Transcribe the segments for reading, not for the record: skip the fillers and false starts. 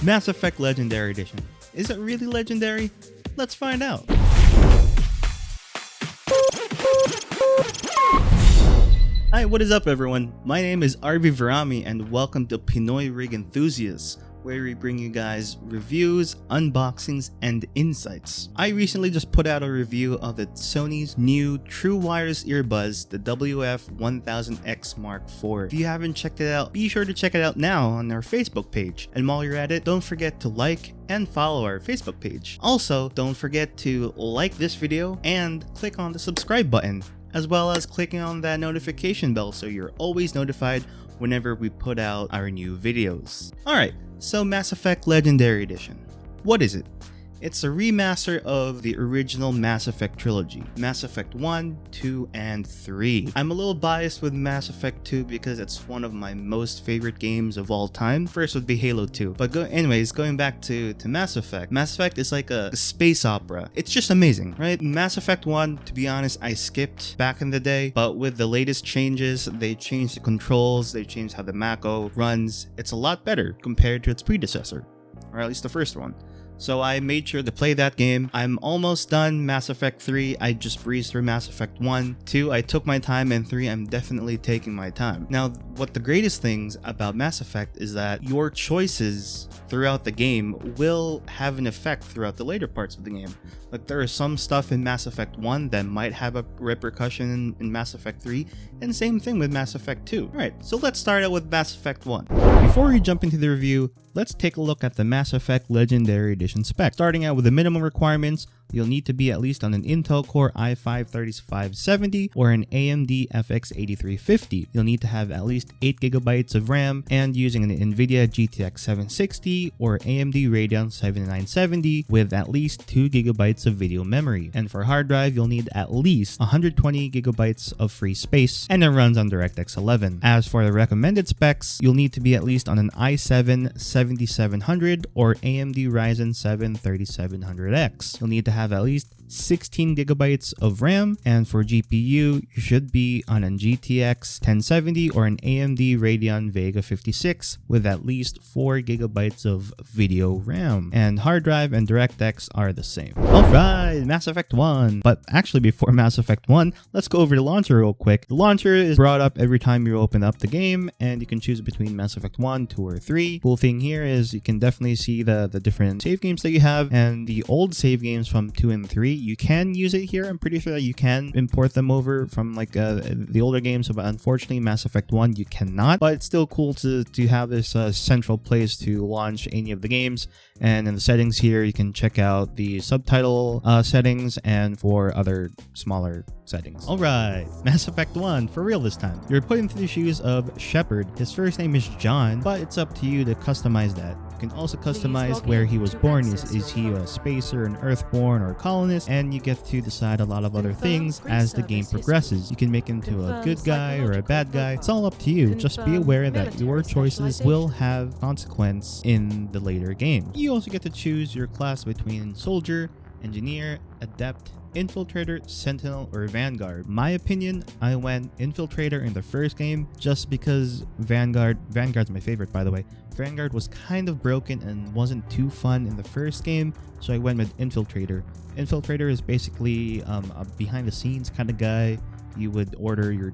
Mass Effect Legendary Edition. Is it really legendary? Let's find out. Hi, what is up everyone? My name is Arvee and welcome to Pinoy Rig Enthusiasts, where we bring you guys reviews, unboxings, and insights. I recently just put out a review of the Sony's new True Wireless Earbuds, the WF-1000X Mark IV. If you haven't checked it out, be sure to check it out now on our Facebook page. And while you're at it, don't forget to like and follow our Facebook page. Also, don't forget to like this video and click on the subscribe button, as well as clicking on that notification bell so you're always notified whenever we put out our new videos. Alright, so Mass Effect Legendary Edition. What is it? It's a remaster of the original Mass Effect trilogy, Mass Effect 1, 2, and 3. I'm a little biased with Mass Effect 2 because it's one of my most favorite games of all time. First would be Halo 2. But anyways, going back to Mass Effect. Mass Effect is like a space opera. It's just amazing, right? Mass Effect 1, to be honest, I skipped back in the day. But with the latest changes, they changed the controls, they changed how the Mako runs. It's a lot better compared to its predecessor, or at least the first one. So I made sure to play that game. I'm almost done Mass Effect 3. I just breezed through Mass Effect 1. 2, I took my time, and 3, I'm definitely taking my time. Now, what the greatest things about Mass Effect is that your choices throughout the game will have an effect throughout the later parts of the game. Like, there is some stuff in Mass Effect 1 that might have a repercussion in Mass Effect 3, and same thing with Mass Effect 2. Alright, so let's start out with Mass Effect 1. Before we jump into the review, let's take a look at the Mass Effect Legendary Edition spec. Starting out with the minimum requirements, you'll need to be at least on an Intel Core i5-3570 or an AMD FX 8350. You'll need to have at least 8GB of RAM and using an NVIDIA GTX 760 or AMD Radeon 7970 with at least 2GB of video memory. And for hard drive, you'll need at least 120GB of free space, and it runs on DirectX 11. As for the recommended specs, you'll need to be at least on an i7 7700 or AMD Ryzen 7 3700X. You'll need to have at least 16GB of RAM, and for GPU, you should be on an GTX 1070 or an AMD Radeon Vega 56 with at least 4GB of video RAM. And hard drive and DirectX are the same. Alright, Mass Effect 1. But actually, before Mass Effect 1, let's go over the launcher real quick. The launcher is brought up every time you open up the game, and you can choose between Mass Effect 1, 2, or 3. Cool thing here is you can definitely see the different save games that you have, and the old save games from 2 and 3, you can use it here. I'm pretty sure that you can import them over from like the older games, but unfortunately Mass Effect 1 you cannot. But it's still cool to have this central place to launch any of the games. And in the settings here, you can check out the subtitle settings and for other smaller settings. Alright, Mass Effect 1, for real this time. You're put into the shoes of Shepard. His first name is John, but it's up to you to customize that. You can also customize where he was born. Is he a spacer, an earthborn, or a colonist? And you get to decide a lot of other things as the game progresses. You can make him to a good guy or a bad guy. It's all up to you. Just be aware that your choices will have consequence in the later game. You also get to choose your class between soldier, engineer, adept, infiltrator, sentinel, or vanguard. My opinion, I went infiltrator in the first game just because Vanguard's my favorite, by the way. Vanguard was kind of broken and wasn't too fun in the first game, so I went with infiltrator. Infiltrator is basically a behind the scenes kind of guy. You would order your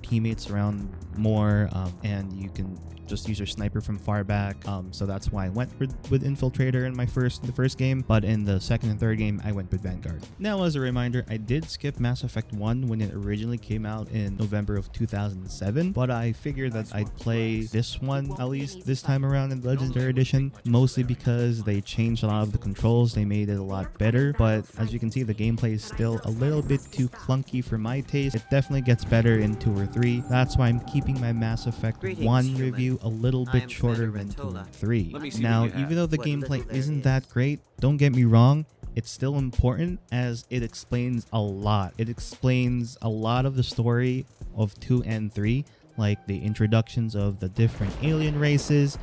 teammates around more, and you can just use your sniper from far back. So that's why I went with Infiltrator in the first game, but in the second and third game, I went with Vanguard. Now, as a reminder, I did skip Mass Effect 1 when it originally came out in November of 2007, but I figured that I'd play this one at least this time around in the Legendary Edition, mostly because they changed a lot of the controls. They made it a lot better, but as you can see, the gameplay is still a little bit too clunky for my taste. It definitely gets better in 2 or 3. That's why I'm keeping my Mass Effect 1 review a little bit shorter than 2 and 3. Now, even though the gameplay isn't that great, don't get me wrong, it's still important as it explains a lot. It explains a lot of the story of 2 and 3, like the introductions of the different alien races,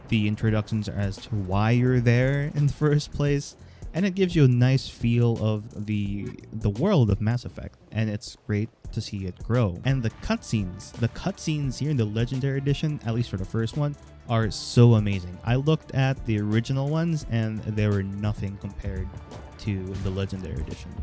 the introductions as to why you're there in the first place, and it gives you a nice feel of the world of Mass Effect, and it's great to see it grow. And the cutscenes here in the Legendary Edition, at least for the first one, are so amazing. I looked at the original ones and they were nothing compared to the Legendary Edition.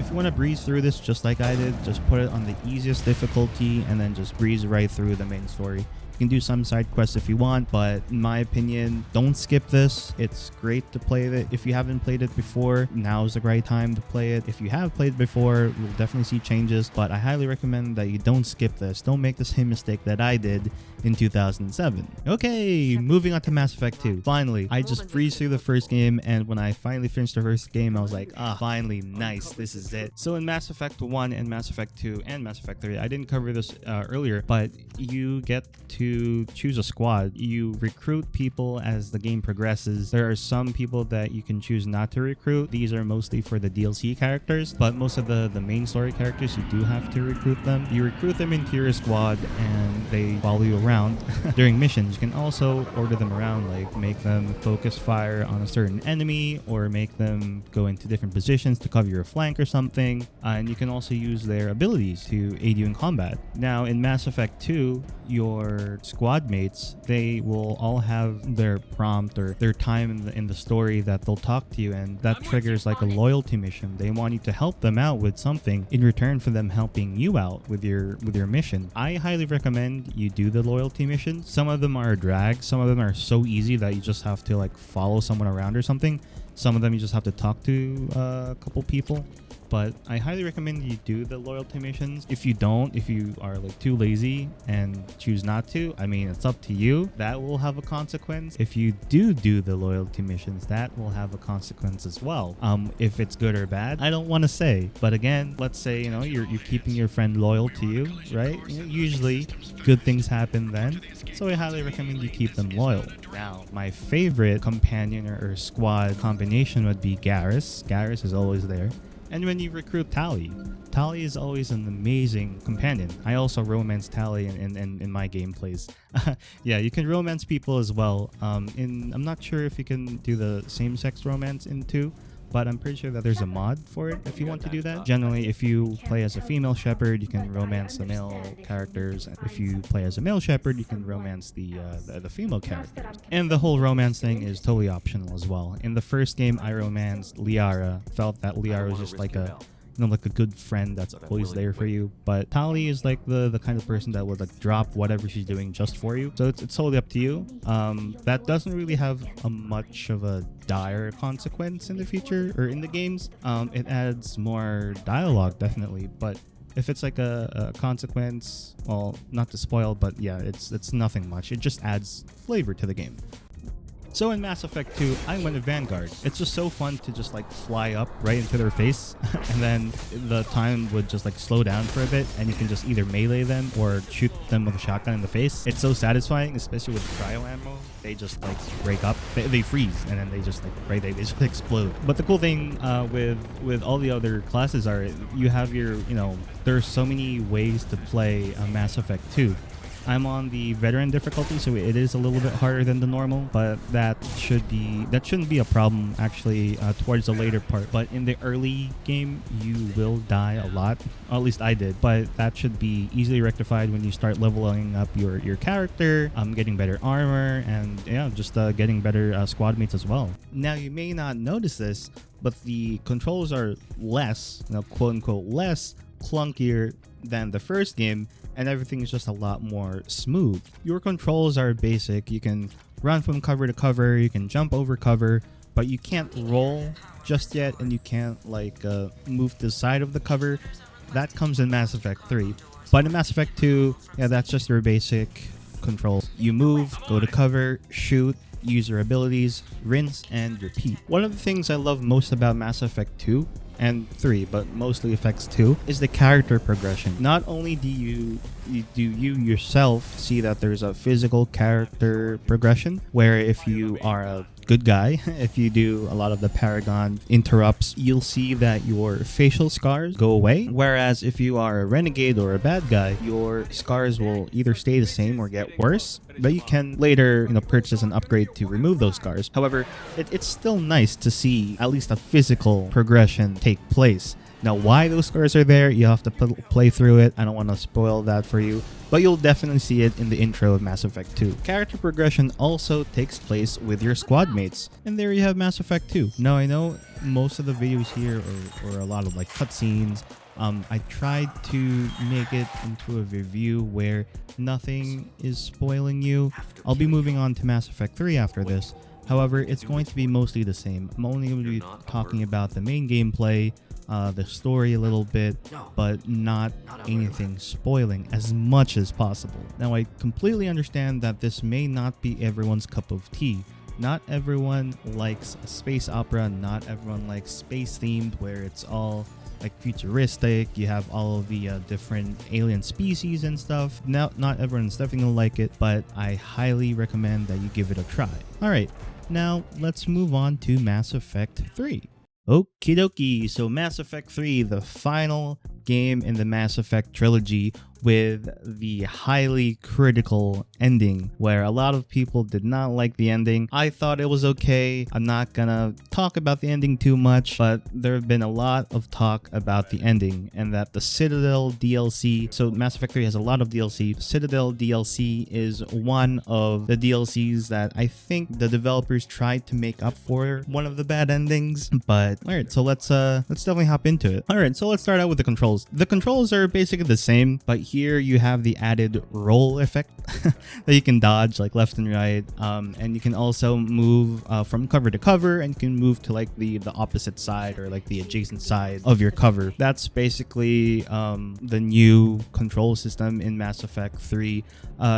If you want to breeze through this just like I did, just put it on the easiest difficulty and then just breeze right through the main story. You can do some side quests if you want, but in my opinion, don't skip this. It's great to play it. If you haven't played it before, now's the right time to play it. If you have played it before, you'll definitely see changes, but I highly recommend that you don't skip this. Don't make the same mistake that I did in 2007. Okay, moving on to Mass Effect 2. Finally, I just breezed through the first game, and when I finally finished the first game, I was like, finally, nice, this is it. So in Mass Effect 1 and Mass Effect 2 and Mass Effect 3, I didn't cover this earlier, but you get to choose a squad. You recruit people as the game progresses. There are some people that you can choose not to recruit. These are mostly for the DLC characters, but most of the main story characters, you do have to recruit them. You recruit them into your squad and they follow you around during missions. You can also order them around, like make them focus fire on a certain enemy or make them go into different positions to cover your flank or something. And you can also use their abilities to aid you in combat. Now in Mass Effect 2, your squad mates, they will all have their prompt or their time in the story that they'll talk to you, and that triggers like a loyalty mission. They want you to help them out with something in return for them helping you out with your mission. I highly recommend you do the loyalty missions. Some of them are a drag. Some of them are so easy that you just have to like follow someone around or something. Some of them you just have to talk to a couple people. But I highly recommend you do the loyalty missions. If you are like too lazy and choose not to, I mean, it's up to you. That will have a consequence. If you do the loyalty missions, that will have a consequence as well. If it's good or bad, I don't want to say. But again, let's say, you're keeping your friend loyal to you, right? Usually good things happen then. So I highly recommend you keep them loyal. Now, my favorite companion or squad combination would be Garrus. Garrus is always there. And when you recruit Tali, Tali is always an amazing companion. I also romance Tali in my gameplays. Yeah, you can romance people as well. I'm not sure if you can do the same-sex romance in 2, but I'm pretty sure that there's a mod for it if you want to do that. Generally, if you play as a female shepherd, you can romance the male characters. If you play as a male shepherd, you can romance the female characters. And the whole romance thing is totally optional as well. In the first game, I romanced Liara. Felt that Liara was just like a good friend that's always there for you. But Tali is like the kind of person that would like drop whatever she's doing just for you. So it's totally up to you. That doesn't really have a much of a dire consequence in the future or in the games. It adds more dialogue, definitely. But if it's like a consequence, well, not to spoil, but yeah, it's nothing much. It just adds flavor to the game. So in Mass Effect 2, I went to Vanguard. It's just so fun to just like fly up right into their face and then the time would just like slow down for a bit and you can just either melee them or shoot them with a shotgun in the face. It's so satisfying, especially with cryo ammo. They just like break up, they freeze and then they just like they just explode. But the cool thing with all the other classes are you have your, there's so many ways to play Mass Effect 2. I'm on the veteran difficulty, so it is a little bit harder than the normal, but that shouldn't be a problem actually towards the later part. But in the early game, you will die a lot. At least I did, but that should be easily rectified when you start leveling up your character, getting better armor, and yeah, just getting better squad mates as well. Now you may not notice this, but the controls are less, quote unquote, less clunkier than the first game, and everything is just a lot more smooth. Your controls are basic. You can run from cover to cover, you can jump over cover, but you can't roll just yet, and you can't like move to the side of the cover. That comes in Mass Effect 3. But in Mass Effect 2, yeah, that's just your basic controls. You move, go to cover, shoot, use your abilities, rinse, and repeat. One of the things I love most about Mass Effect 2 and 3, but mostly affects 2, is the character progression. Not only do you yourself see that there's a physical character progression, where if you are a good guy, if you do a lot of the Paragon interrupts, you'll see that your facial scars go away. Whereas if you are a renegade or a bad guy, your scars will either stay the same or get worse. But you can later, purchase an upgrade to remove those scars. However, it's still nice to see at least a physical progression take place. Now, why those scars are there, you have to play through it. I don't want to spoil that for you, but you'll definitely see it in the intro of Mass Effect 2. Character progression also takes place with your squad mates. And there you have Mass Effect 2. Now, I know most of the videos here are a lot of like cutscenes. I tried to make it into a review where nothing is spoiling you. I'll be moving on to Mass Effect 3 after this. However, it's going to be mostly the same. I'm only going to be talking about the main gameplay, the story a little bit, but not anything spoiling as much as possible. Now, I completely understand that this may not be everyone's cup of tea. Not everyone likes a space opera, not everyone likes space themed where it's all like futuristic, you have all of the different alien species and stuff. Now, not everyone's definitely gonna like it, but I highly recommend that you give it a try. Alright, now let's move on to Mass Effect 3. Okie dokie, so Mass Effect 3, the final game in the Mass Effect trilogy with the highly critical ending where a lot of people did not like the ending. I thought it was okay. I'm not gonna talk about the ending too much, but there have been a lot of talk about the ending and that the Citadel DLC, so Mass Effect 3 has a lot of DLC. Citadel DLC is one of the DLCs that I think the developers tried to make up for one of the bad endings. But all right, so let's definitely hop into it. All right, so let's start out with the controls. The controls are basically the same, but here you have the added roll effect that you can dodge like left and right, and you can also move from cover to cover, and you can move to like the opposite side or like the adjacent side of your cover. That's basically the new control system in Mass Effect 3.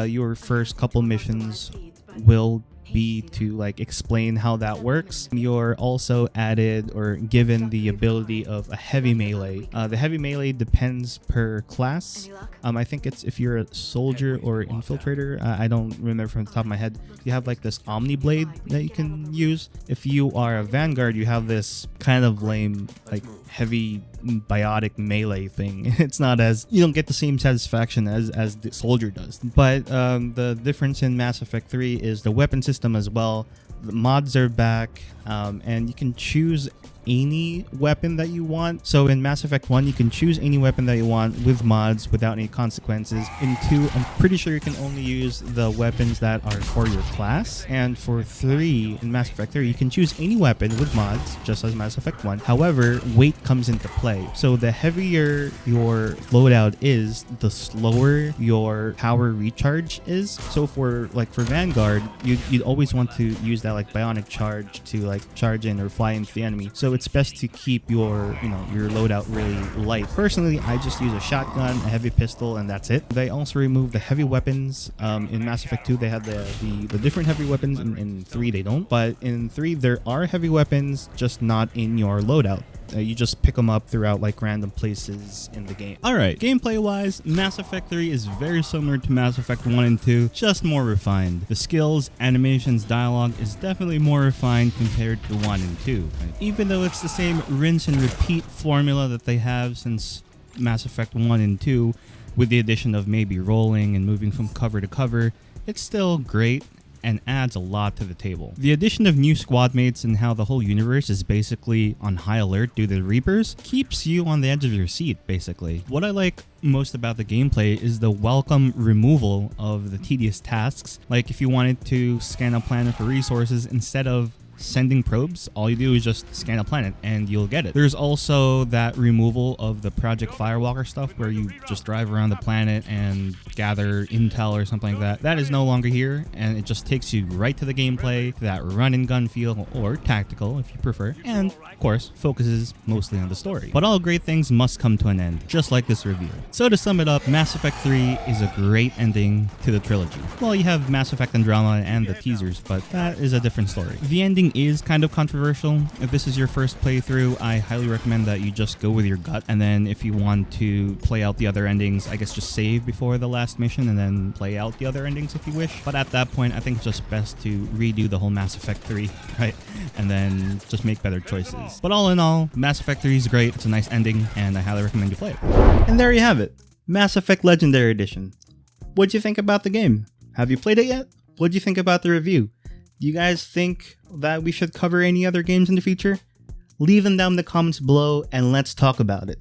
Your first couple missions will be to like explain how that works. You're also added or given the ability of a heavy melee. The heavy melee depends per class. I think it's if you're a soldier or infiltrator. I don't remember from the top of my head. You have like this Omni Blade that you can use. If you are a Vanguard, you have this kind of lame like heavy biotic melee thing. It's not as, you don't get the same satisfaction as the soldier does. But the difference in Mass Effect 3 is the weapon system as well. The mods are back, and you can choose any weapon that you want. So in Mass Effect 1, you can choose any weapon that you want with mods without any consequences. In 2, I'm pretty sure you can only use the weapons that are for your class. And for 3, in Mass Effect 3, you can choose any weapon with mods, just as Mass Effect 1. However, weight comes into play. So the heavier your loadout is, the slower your power recharge is. So for Vanguard, you'd always want to use that like bionic charge to like charge in or fly into the enemy. So it's best to keep your loadout really light. Personally, I just use a shotgun, a heavy pistol, and that's it. They also removed the heavy weapons. In Mass Effect 2, they had the different heavy weapons. In 3, they don't. But in 3, there are heavy weapons, just not in your loadout. You just pick them up throughout like random places in the game. Alright, gameplay wise, Mass Effect 3 is very similar to Mass Effect 1 and 2, just more refined. The skills, animations, dialogue is definitely more refined compared to 1 and 2. Right? Even though it's the same rinse and repeat formula that they have since Mass Effect 1 and 2, with the addition of maybe rolling and moving from cover to cover, it's still great and adds a lot to the table. The addition of new squad mates and how the whole universe is basically on high alert due to the Reapers keeps you on the edge of your seat, basically. What I like most about the gameplay is the welcome removal of the tedious tasks. Like if you wanted to scan a planet for resources, instead of sending probes, all you do is just scan a planet and you'll get it. There's also that removal of the Project Firewalker stuff where you just drive around the planet and gather intel or something like that. That is no longer here, and it just takes you right to the gameplay, to that run and gun feel, or tactical if you prefer, and of course focuses mostly on the story. But all great things must come to an end, just like this review. So to sum it up, Mass Effect 3 is a great ending to the trilogy. Well, you have Mass Effect Andromeda and the teasers, but that is a different story. The ending ending is kind of controversial. If this is your first playthrough, I highly recommend that you just go with your gut, and then if you want to play out the other endings, I guess just save before the last mission and then play out the other endings if you wish. But at that point, I think it's just best to redo the whole Mass Effect 3, right? And then just make better choices. But all in all, Mass Effect 3 is great. It's a nice ending, and I highly recommend you play it. And there you have it, Mass Effect Legendary Edition. What'd you think about the game? Have you played it yet? What'd you think about the review? Do you guys think that we should cover any other games in the future? Leave them down in the comments below and let's talk about it.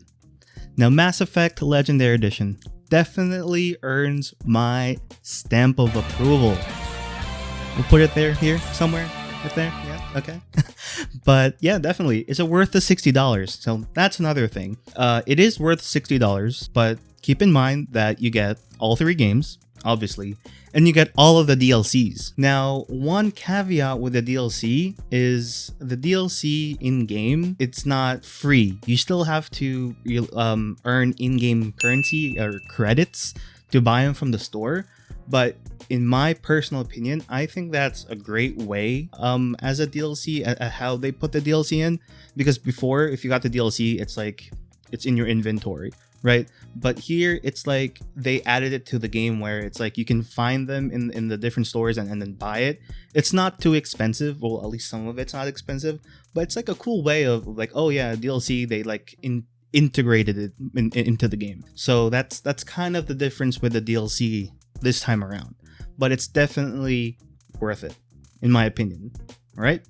Now, Mass Effect Legendary Edition definitely earns my stamp of approval. We'll put it here, somewhere. Right there? Yeah, okay. But yeah, definitely. Is it worth the $60? So that's another thing. It is worth $60, but keep in mind that you get all 3 games, obviously, and you get all of the DLCs. Now, one caveat with the DLC is the DLC in-game, it's not free. You still have to earn in-game currency or credits to buy them from the store. But in my personal opinion, I think that's a great way as a DLC, how they put the DLC in. Because before, if you got the DLC, it's like, it's in your inventory, right? But here, it's like they added it to the game where it's like you can find them in the different stores and then buy it. It's not too expensive. Well, at least some of it's not expensive. But it's like a cool way of like, oh yeah, DLC, they like integrated it into the game. So that's kind of the difference with the DLC this time around, but it's definitely worth it in my opinion. All right,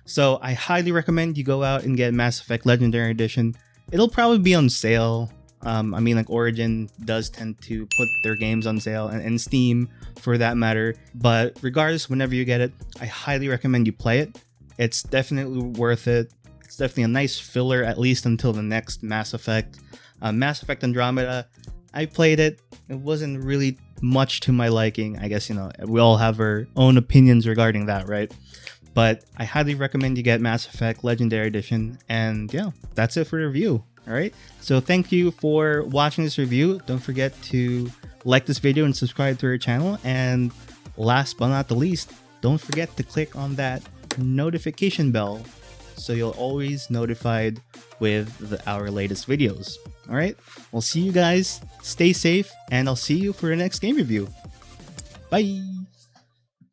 so I highly recommend you go out and get Mass Effect Legendary Edition. It'll probably be on sale. I mean, like Origin does tend to put their games on sale, and Steam for that matter. But regardless, whenever you get it, I highly recommend you play it. It's definitely worth it. It's definitely a nice filler, at least until the next Mass Effect. Mass Effect Andromeda, I played it. It wasn't really much to my liking. I guess, you know, we all have our own opinions regarding that, right? But I highly recommend you get Mass Effect Legendary Edition. And yeah, that's it for the review. All right. So thank you for watching this review. Don't forget to like this video and subscribe to our channel. And last but not the least, don't forget to click on that notification bell so you'll always notified with our latest videos. All right, we'll see you guys. Stay safe, and I'll see you for the next game review. Bye.